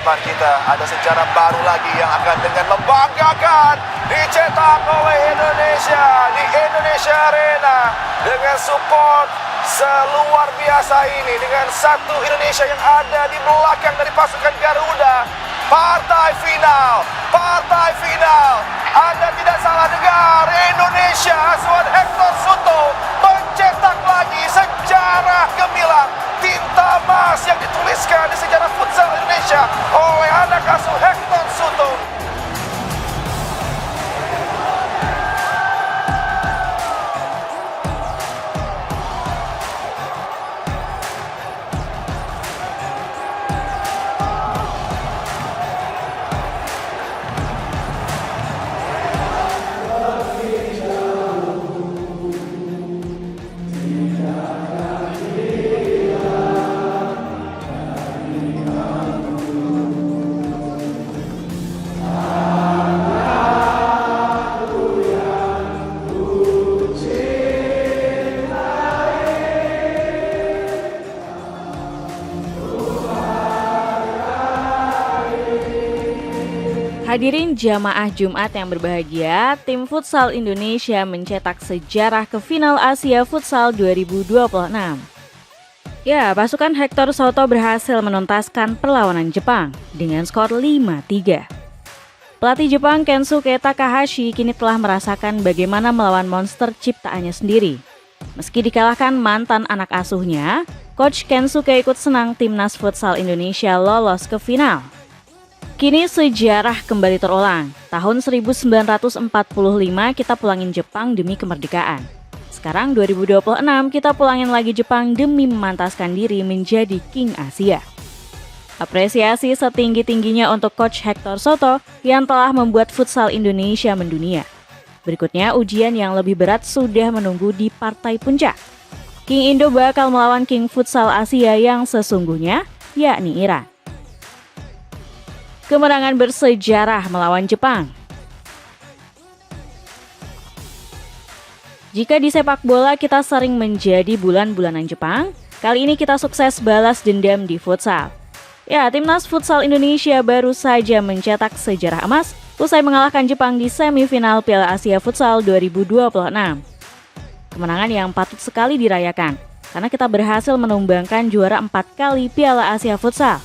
hadapan kita. Ada sejarah baru lagi yang akan dengan membanggakan dicetak oleh Indonesia di Indonesia Arena dengan support seluar biasa ini, dengan satu Indonesia yang ada di belakang dari pasukan Garuda. Partai final, Anda tidak salah dengar, Indonesia asuhan Hector Soto mencetak lagi sejarah gemilang, tinta emas yang dituliskan di sejarah futsal Indonesia oleh anak asuh Hector Soto. Hadirin jamaah Jumat yang berbahagia, tim futsal Indonesia mencetak sejarah ke final Asia Futsal 2026. Ya, pasukan Hector Soto berhasil menuntaskan perlawanan Jepang dengan skor 5-3. Pelatih Jepang Kensuke Takahashi kini telah merasakan bagaimana melawan monster ciptaannya sendiri. Meski dikalahkan mantan anak asuhnya, Coach Kensuke ikut senang timnas futsal Indonesia lolos ke final. Kini sejarah kembali terulang. Tahun 1945 kita pulangin Jepang demi kemerdekaan. Sekarang 2026 kita pulangin lagi Jepang demi memantaskan diri menjadi King Asia. Apresiasi setinggi-tingginya untuk Coach Hector Soto yang telah membuat futsal Indonesia mendunia. Berikutnya ujian yang lebih berat sudah menunggu di partai puncak. King Indo bakal melawan King Futsal Asia yang sesungguhnya, yakni Iran. Kemenangan bersejarah melawan Jepang. Jika di sepak bola kita sering menjadi bulan-bulanan Jepang, kali ini kita sukses balas dendam di futsal. Ya, timnas futsal Indonesia baru saja mencetak sejarah emas usai mengalahkan Jepang di semifinal Piala Asia Futsal 2026. Kemenangan yang patut sekali dirayakan, karena kita berhasil menumbangkan juara 4 kali Piala Asia Futsal.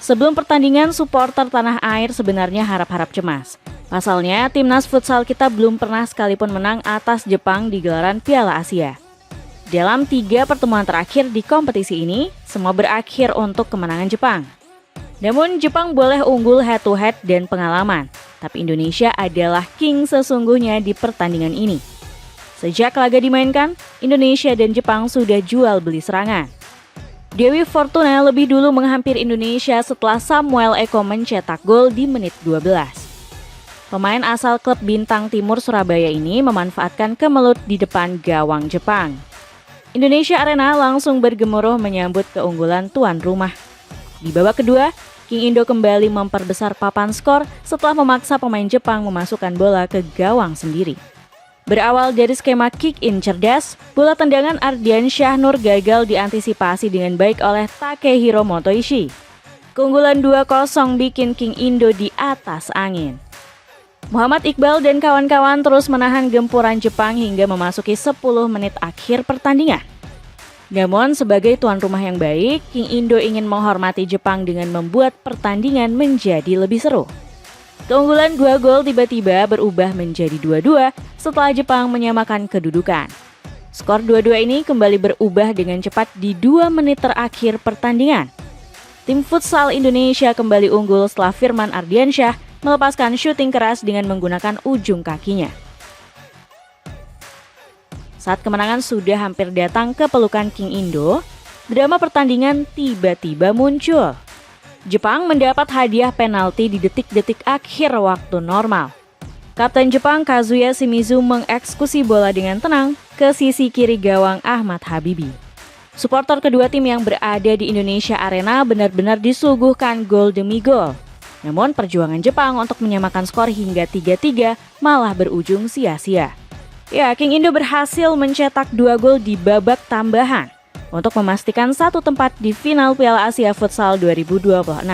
Sebelum pertandingan, supporter tanah air sebenarnya harap-harap cemas. Pasalnya, timnas futsal kita belum pernah sekalipun menang atas Jepang di gelaran Piala Asia. Dalam 3 pertemuan terakhir di kompetisi ini, semua berakhir untuk kemenangan Jepang. Namun, Jepang boleh unggul head-to-head dan pengalaman, tapi Indonesia adalah king sesungguhnya di pertandingan ini. Sejak laga dimainkan, Indonesia dan Jepang sudah jual beli serangan. Dewi Fortuna lebih dulu menghampiri Indonesia setelah Samuel Eko mencetak gol di menit 12. Pemain asal klub Bintang Timur Surabaya ini memanfaatkan kemelut di depan gawang Jepang. Indonesia Arena langsung bergemuruh menyambut keunggulan tuan rumah. Di babak kedua, King Indo kembali memperbesar papan skor setelah memaksa pemain Jepang memasukkan bola ke gawang sendiri. Berawal dari skema kick-in cerdas, bola tendangan Ardian Syahnur gagal diantisipasi dengan baik oleh Takehiro Motoishi. Keunggulan 2-0 bikin King Indo di atas angin. Muhammad Iqbal dan kawan-kawan terus menahan gempuran Jepang hingga memasuki 10 menit akhir pertandingan. Namun sebagai tuan rumah yang baik, King Indo ingin menghormati Jepang dengan membuat pertandingan menjadi lebih seru. Keunggulan 2 gol tiba-tiba berubah menjadi 2-2 setelah Jepang menyamakan kedudukan. Skor 2-2 ini kembali berubah dengan cepat di 2 menit terakhir pertandingan. Tim futsal Indonesia kembali unggul setelah Firman Ardiansyah melepaskan syuting keras dengan menggunakan ujung kakinya. Saat kemenangan sudah hampir datang ke pelukan King Indo, drama pertandingan tiba-tiba muncul. Jepang mendapat hadiah penalti di detik-detik akhir waktu normal. Kapten Jepang Kazuya Shimizu mengeksekusi bola dengan tenang ke sisi kiri gawang Ahmad Habibi. Suporter kedua tim yang berada di Indonesia Arena benar-benar disuguhkan gol demi gol. Namun perjuangan Jepang untuk menyamakan skor hingga 3-3 malah berujung sia-sia. Ya, King Indo berhasil mencetak 2 gol di babak tambahan untuk memastikan satu tempat di final Piala Asia Futsal 2026.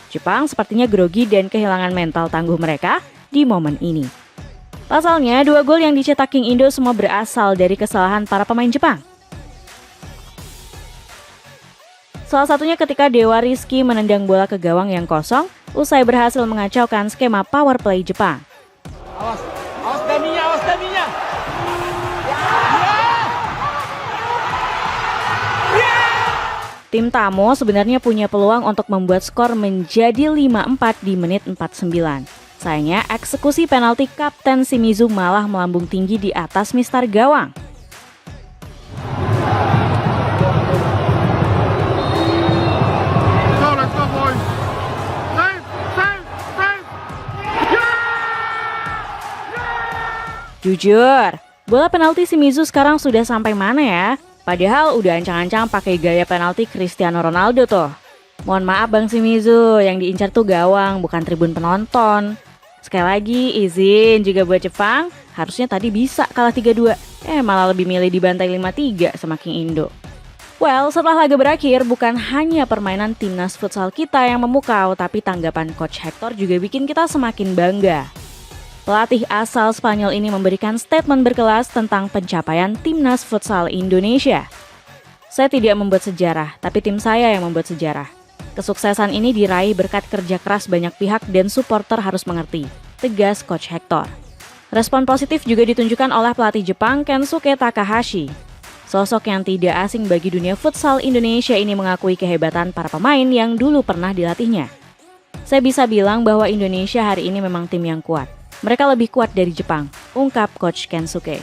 Jepang sepertinya grogi dan kehilangan mental tangguh mereka di momen ini. Pasalnya, 2 gol yang dicetak King Indo semua berasal dari kesalahan para pemain Jepang. Salah satunya ketika Dewa Rizky menendang bola ke gawang yang kosong usai berhasil mengacaukan skema power play Jepang. Awas, awas daminya, awas daminya. Tim tamu sebenarnya punya peluang untuk membuat skor menjadi 5-4 di menit 49. Sayangnya, eksekusi penalti Kapten Shimizu malah melambung tinggi di atas mistar gawang. Let's go boys. Save, save, save. Jujur, bola penalti Shimizu sekarang sudah sampai mana ya? Padahal udah ancang-ancang pakai gaya penalti Cristiano Ronaldo tuh. Mohon maaf Bang Shimizu, yang diincar tuh gawang, bukan tribun penonton. Sekali lagi, izin juga buat Jepang, harusnya tadi bisa kalah 3-2. Malah lebih milih dibantai 5-3 sama King Indo. Well, setelah laga berakhir, bukan hanya permainan timnas futsal kita yang memukau, tapi tanggapan Coach Hector juga bikin kita semakin bangga. Pelatih asal Spanyol ini memberikan statement berkelas tentang pencapaian timnas futsal Indonesia. Saya tidak membuat sejarah, tapi tim saya yang membuat sejarah. Kesuksesan ini diraih berkat kerja keras banyak pihak dan supporter harus mengerti, tegas Coach Hector. Respon positif juga ditunjukkan oleh pelatih Jepang Kensuke Takahashi. Sosok yang tidak asing bagi dunia futsal Indonesia ini mengakui kehebatan para pemain yang dulu pernah dilatihnya. Saya bisa bilang bahwa Indonesia hari ini memang tim yang kuat. Mereka lebih kuat dari Jepang, ungkap Coach Kensuke.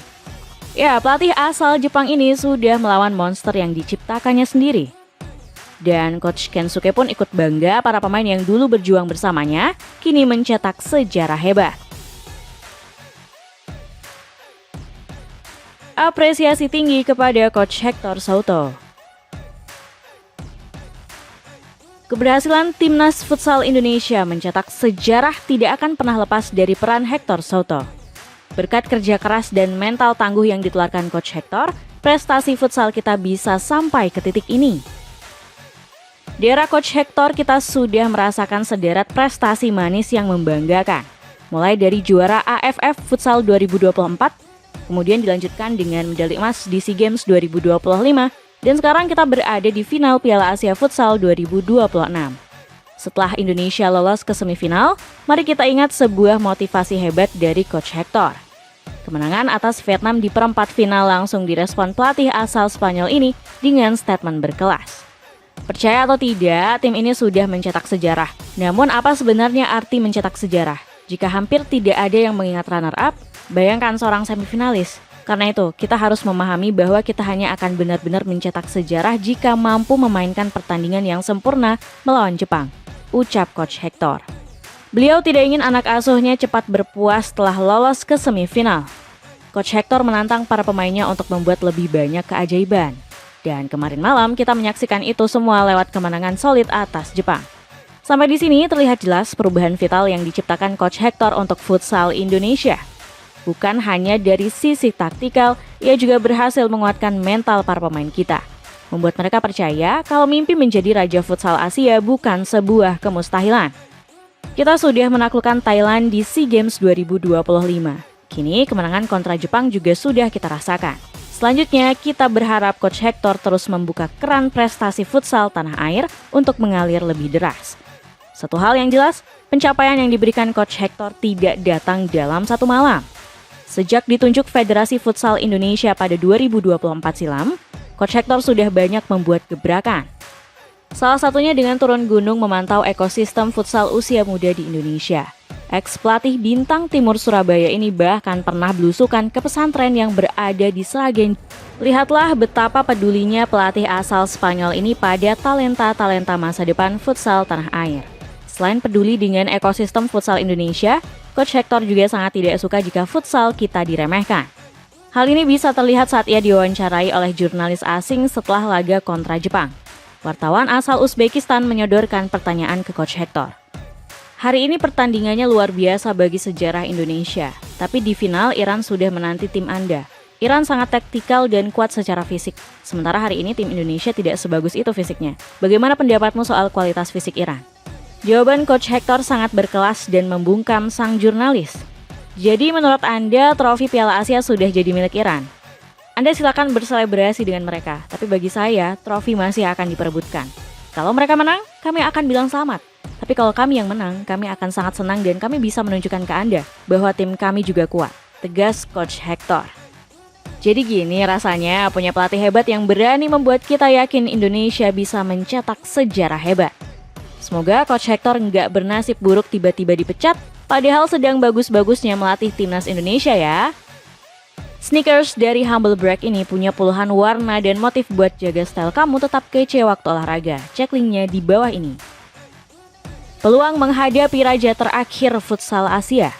Ya, pelatih asal Jepang ini sudah melawan monster yang diciptakannya sendiri. Dan Coach Kensuke pun ikut bangga para pemain yang dulu berjuang bersamanya, kini mencetak sejarah hebat. Apresiasi tinggi kepada Coach Hector Souto. Keberhasilan timnas futsal Indonesia mencetak sejarah tidak akan pernah lepas dari peran Hector Souto. Berkat kerja keras dan mental tangguh yang ditularkan Coach Hector, prestasi futsal kita bisa sampai ke titik ini. Di era Coach Hector, kita sudah merasakan sederet prestasi manis yang membanggakan. Mulai dari juara AFF Futsal 2024, kemudian dilanjutkan dengan medali emas di SEA Games 2025, dan sekarang kita berada di final Piala Asia Futsal 2026. Setelah Indonesia lolos ke semifinal, mari kita ingat sebuah motivasi hebat dari Coach Hector. Kemenangan atas Vietnam di perempat final langsung direspon pelatih asal Spanyol ini dengan statement berkelas. Percaya atau tidak, tim ini sudah mencetak sejarah. Namun apa sebenarnya arti mencetak sejarah? Jika hampir tidak ada yang mengingat runner-up, bayangkan seorang semifinalis. Karena itu, kita harus memahami bahwa kita hanya akan benar-benar mencetak sejarah jika mampu memainkan pertandingan yang sempurna melawan Jepang, ucap Coach Hector. Beliau tidak ingin anak asuhnya cepat berpuas setelah lolos ke semifinal. Coach Hector menantang para pemainnya untuk membuat lebih banyak keajaiban. Dan kemarin malam kita menyaksikan itu semua lewat kemenangan solid atas Jepang. Sampai di sini terlihat jelas perubahan vital yang diciptakan Coach Hector untuk futsal Indonesia. Bukan hanya dari sisi taktikal, ia juga berhasil menguatkan mental para pemain kita. Membuat mereka percaya kalau mimpi menjadi Raja Futsal Asia bukan sebuah kemustahilan. Kita sudah menaklukkan Thailand di SEA Games 2025. Kini kemenangan kontra Jepang juga sudah kita rasakan. Selanjutnya, kita berharap Coach Hector terus membuka keran prestasi futsal tanah air untuk mengalir lebih deras. Satu hal yang jelas, pencapaian yang diberikan Coach Hector tidak datang dalam satu malam. Sejak ditunjuk Federasi Futsal Indonesia pada 2024 silam, Coach Hector sudah banyak membuat gebrakan. Salah satunya dengan turun gunung memantau ekosistem futsal usia muda di Indonesia. Ex-pelatih bintang Timur Surabaya ini bahkan pernah belusukan ke pesantren yang berada di Sragen. Lihatlah betapa pedulinya pelatih asal Spanyol ini pada talenta-talenta masa depan futsal tanah air. Selain peduli dengan ekosistem futsal Indonesia, Coach Hector juga sangat tidak suka jika futsal kita diremehkan. Hal ini bisa terlihat saat ia diwawancarai oleh jurnalis asing setelah laga kontra Jepang. Wartawan asal Uzbekistan menyodorkan pertanyaan ke Coach Hector. Hari ini pertandingannya luar biasa bagi sejarah Indonesia, tapi di final Iran sudah menanti tim Anda. Iran sangat taktikal dan kuat secara fisik, sementara hari ini tim Indonesia tidak sebagus itu fisiknya. Bagaimana pendapatmu soal kualitas fisik Iran? Jawaban Coach Hector sangat berkelas dan membungkam sang jurnalis. Jadi menurut Anda, trofi Piala Asia sudah jadi milik Iran? Anda silakan berselebrasi dengan mereka, tapi bagi saya, trofi masih akan diperebutkan. Kalau mereka menang, kami akan bilang selamat. Tapi kalau kami yang menang, kami akan sangat senang dan kami bisa menunjukkan ke Anda bahwa tim kami juga kuat, tegas Coach Hector. Jadi gini rasanya punya pelatih hebat yang berani membuat kita yakin Indonesia bisa mencetak sejarah hebat. Semoga Coach Hector nggak bernasib buruk tiba-tiba dipecat, padahal sedang bagus-bagusnya melatih timnas Indonesia ya. Sneakers dari Humble Break ini punya puluhan warna dan motif buat jaga style kamu tetap kece waktu olahraga. Cek linknya di bawah ini. Peluang menghadapi raja terakhir futsal Asia.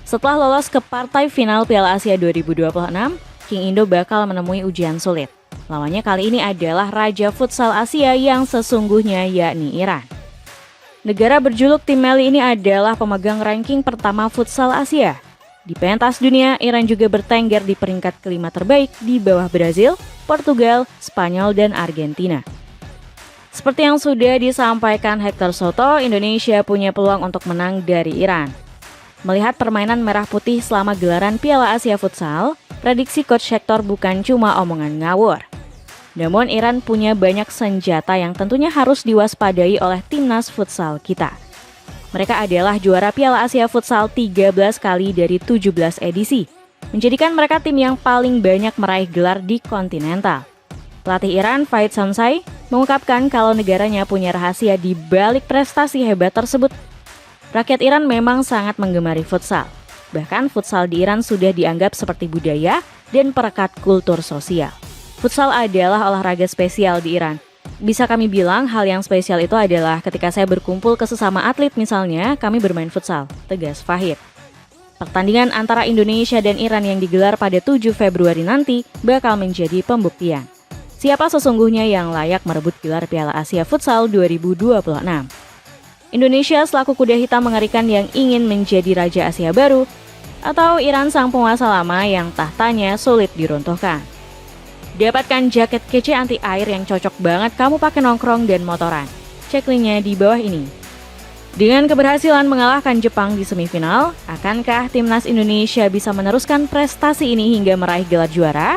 Setelah lolos ke partai final Piala Asia 2026, King Indo bakal menemui ujian sulit. Lawannya kali ini adalah raja futsal Asia yang sesungguhnya yakni Iran. Negara berjuluk Tim Meli ini adalah pemegang ranking pertama futsal Asia. Di pentas dunia, Iran juga bertengger di peringkat kelima terbaik di bawah Brazil, Portugal, Spanyol, dan Argentina. Seperti yang sudah disampaikan Hector Soto, Indonesia punya peluang untuk menang dari Iran. Melihat permainan merah putih selama gelaran Piala Asia Futsal, prediksi Coach Hector bukan cuma omongan ngawur. Namun Iran punya banyak senjata yang tentunya harus diwaspadai oleh timnas futsal kita. Mereka adalah juara Piala Asia Futsal 13 kali dari 17 edisi, menjadikan mereka tim yang paling banyak meraih gelar di kontinental. Pelatih Iran, Fahid Samsai, mengungkapkan kalau negaranya punya rahasia di balik prestasi hebat tersebut. Rakyat Iran memang sangat menggemari futsal. Bahkan futsal di Iran sudah dianggap seperti budaya dan perekat kultur sosial. Futsal adalah olahraga spesial di Iran. Bisa kami bilang hal yang spesial itu adalah ketika saya berkumpul ke sesama atlet misalnya, kami bermain futsal, tegas Fahid. Pertandingan antara Indonesia dan Iran yang digelar pada 7 Februari nanti bakal menjadi pembuktian. Siapa sesungguhnya yang layak merebut gelar Piala Asia Futsal 2026. Indonesia selaku kuda hitam mengerikan yang ingin menjadi Raja Asia baru, atau Iran sang penguasa lama yang tahtanya sulit diruntuhkan. Dapatkan jaket kece anti air yang cocok banget kamu pakai nongkrong dan motoran. Cek linknya di bawah ini. Dengan keberhasilan mengalahkan Jepang di semifinal, akankah timnas Indonesia bisa meneruskan prestasi ini hingga meraih gelar juara?